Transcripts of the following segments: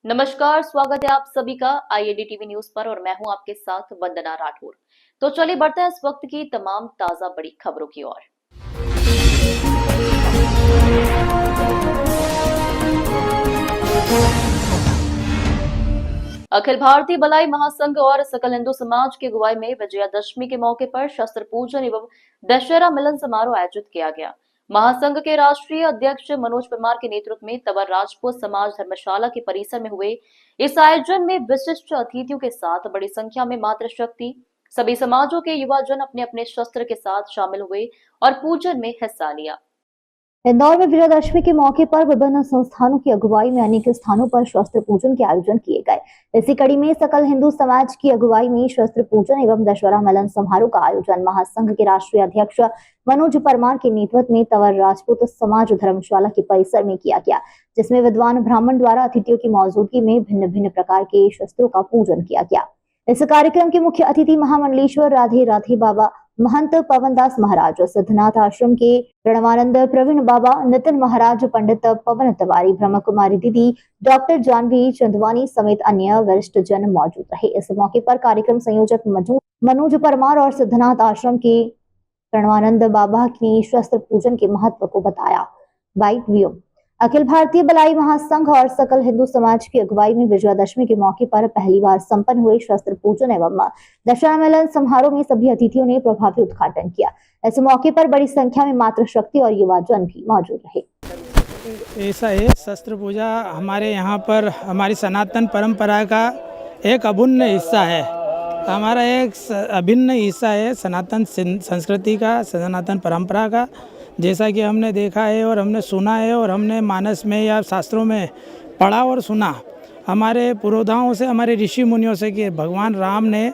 नमस्कार, स्वागत है आप सभी का आईएडी टीवी न्यूज पर और मैं हूं आपके साथ वंदना राठौर। तो चलिए बढ़ते हैं इस वक्त की तमाम ताजा बड़ी खबरों की ओर। अखिल भारतीय भलाई महासंघ और सकल हिंदू समाज की अगुवाई में विजयादशमी के मौके पर शस्त्र पूजन एवं दशहरा मिलन समारोह आयोजित किया गया। महासंघ के राष्ट्रीय अध्यक्ष मनोज परमार के नेतृत्व में तंवर राजपूत समाज धर्मशाला के परिसर में हुए इस आयोजन में विशिष्ट अतिथियों के साथ बड़ी संख्या में मातृशक्ति सभी समाजों के युवा जन अपने अपने शस्त्र के साथ शामिल हुए और पूजन में हिस्सा लिया। इंदौर में विजयादशमी के मौके पर विभिन्न संस्थानों की अगुवाई में अनेक स्थानों पर शस्त्र पूजन के आयोजन किए गए। इसी कड़ी में सकल हिंदू समाज की अगुवाई में शस्त्र पूजन एवं दशहरा मिलन समारोह का आयोजन महासंघ के राष्ट्रीय अध्यक्ष मनोज परमार के नेतृत्व में तंवर राजपूत समाज धर्मशाला के परिसर में किया गया, जिसमें विद्वान ब्राह्मण द्वारा अतिथियों की मौजूदगी में भिन्न भिन्न प्रकार के शस्त्रों का पूजन किया गया। इस कार्यक्रम के मुख्य अतिथि महामंडलेश्वर राधे राधे बाबा महंत पवनदास महाराज, सिद्धनाथ आश्रम के प्रणवानंद प्रवीण बाबा, नितिन महाराज, पंडित पवन तिवारी, ब्रह्म कुमारी दीदी, डॉक्टर जानवी चंदवानी समेत अन्य वरिष्ठ जन मौजूद रहे। इस मौके पर कार्यक्रम संयोजक मनोज परमार और सिद्धनाथ आश्रम के प्रणवानंद बाबा ने शस्त्र पूजन के महत्व को बताया। White view. अखिल भारतीय भलाई महासंघ और सकल हिंदू समाज की अगुवाई में विजयादशमी के मौके पर पहली बार संपन्न हुए शस्त्र पूजन एवं दशहरा मिलन समारोह में सभी अतिथियों ने प्रभावी उद्घाटन किया। इस मौके पर बड़ी संख्या में मातृशक्ति और युवा जन भी मौजूद रहे। ऐसा है, शस्त्र पूजा हमारे यहाँ पर हमारी सनातन परंपरा का एक अभिन्न हिस्सा है। हमारा एक अभिन्न हिस्सा है सनातन संस्कृति का, सनातन परंपरा का। जैसा कि हमने देखा है और हमने सुना है और हमने मानस में या शास्त्रों में पढ़ा और सुना हमारे पुरोधाओं से, हमारे ऋषि मुनियों से कि भगवान राम ने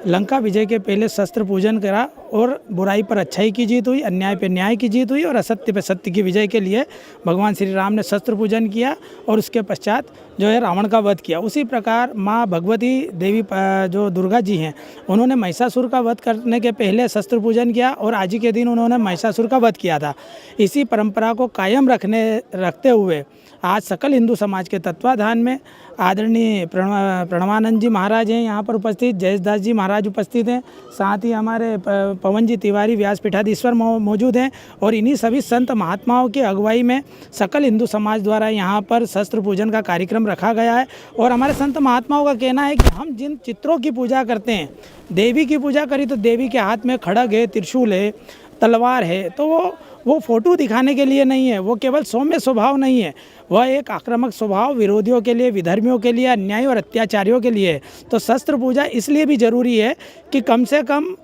लंका विजय के पहले शस्त्र पूजन करा और बुराई पर अच्छाई की जीत हुई, अन्याय पर न्याय की जीत हुई और असत्य पर सत्य की विजय के लिए भगवान श्री राम ने शस्त्र पूजन किया और उसके पश्चात जो है रावण का वध किया। उसी प्रकार माँ भगवती देवी जो दुर्गा जी हैं, उन्होंने महिषासुर का वध करने के पहले शस्त्र पूजन किया और आज ही के दिन उन्होंने महिषासुर का वध किया था। इसी परंपरा को कायम रखते हुए आज सकल हिंदू समाज के तत्वाधान में आदरणीय प्रणवानंद जी महाराज हैं यहाँ पर उपस्थित, जयेशदास जी महाराज उपस्थित हैं, साथ ही हमारे पवन जी तिवारी व्यासपीठाधीश्वर मौजूद हैं और इन्हीं सभी संत महात्माओं की अगुवाई में सकल हिंदू समाज द्वारा यहाँ पर शस्त्र पूजन का कार्यक्रम रखा गया है। और हमारे संत महात्माओं का कहना है कि हम जिन चित्रों की पूजा करते हैं, देवी की पूजा करी तो देवी के हाथ में खड्ग है, त्रिशूल है, तलवार है, तो वो फोटो दिखाने के लिए नहीं है, वो केवल सौम्य स्वभाव नहीं है, वह एक आक्रामक स्वभाव विरोधियों के लिए, विधर्मियों के लिए, अन्यायी और अत्याचारियों के लिए है। तो शस्त्र पूजा इसलिए भी जरूरी है कि कम से कम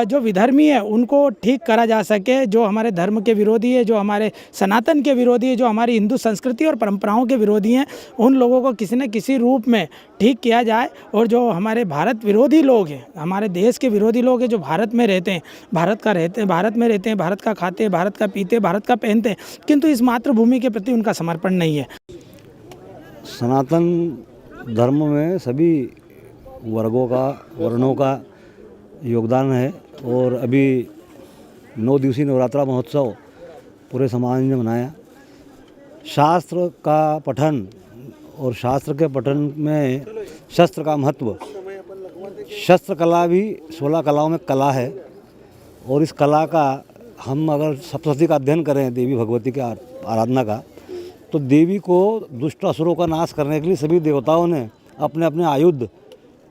जो विधर्मी है उनको ठीक करा जा सके, जो हमारे धर्म के विरोधी है, जो हमारे सनातन के विरोधी है, जो हमारी हिंदू संस्कृति और परंपराओं के विरोधी हैं, उन लोगों को किसी न किसी रूप में ठीक किया जाए। और जो हमारे भारत विरोधी लोग हैं, हमारे देश के विरोधी लोग हैं, जो भारत में रहते हैं, भारत में रहते हैं, भारत का खाते, भारत का पीते, भारत का पहनते हैं, किंतु इस मातृभूमि के प्रति उनका समर्पण नहीं है। सनातन धर्म में सभी वर्णों का योगदान है और अभी 9 दिवसीय नवरात्रा महोत्सव पूरे समाज ने मनाया। शास्त्र का पठन और शास्त्र के पठन में शस्त्र का महत्व, शस्त्र कला भी 16 कलाओं में कला है और इस कला का हम अगर सप्तशती का अध्ययन करें, देवी भगवती की आराधना का, तो देवी को दुष्ट असुरों का नाश करने के लिए सभी देवताओं ने अपने अपने आयुध,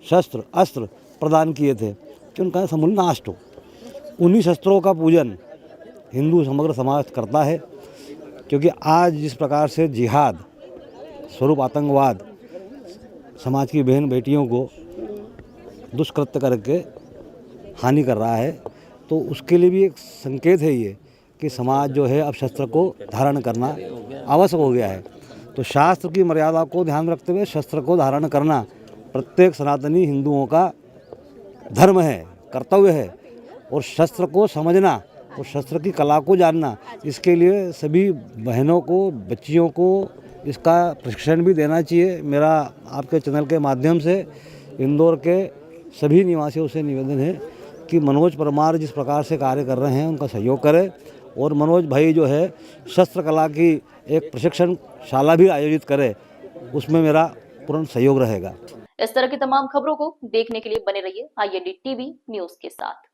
शस्त्र, अस्त्र प्रदान किए थे कि उनका समूल नाश हो। उन्हीं शस्त्रों का पूजन हिंदू समग्र समाज करता है, क्योंकि आज जिस प्रकार से जिहाद स्वरूप आतंकवाद समाज की बहन बेटियों को दुष्कृत्य करके हानि कर रहा है, तो उसके लिए भी एक संकेत है ये कि समाज जो है अब शस्त्र को धारण करना आवश्यक हो गया है। तो शास्त्र की मर्यादा को ध्यान रखते हुए शस्त्र को धारण करना प्रत्येक सनातनी हिंदुओं का धर्म है, कर्तव्य है। और शस्त्र को समझना और शस्त्र की कला को जानना, इसके लिए सभी बहनों को, बच्चियों को इसका प्रशिक्षण भी देना चाहिए। मेरा आपके चैनल के माध्यम से इंदौर के सभी निवासियों से निवेदन है कि मनोज परमार जिस प्रकार से कार्य कर रहे हैं उनका सहयोग करें और मनोज भाई जो है शस्त्र कला की एक प्रशिक्षण शाला भी आयोजित करे, उसमें मेरा पूर्ण सहयोग रहेगा। इस तरह की तमाम खबरों को देखने के लिए बने रहिए IND TV न्यूज के साथ।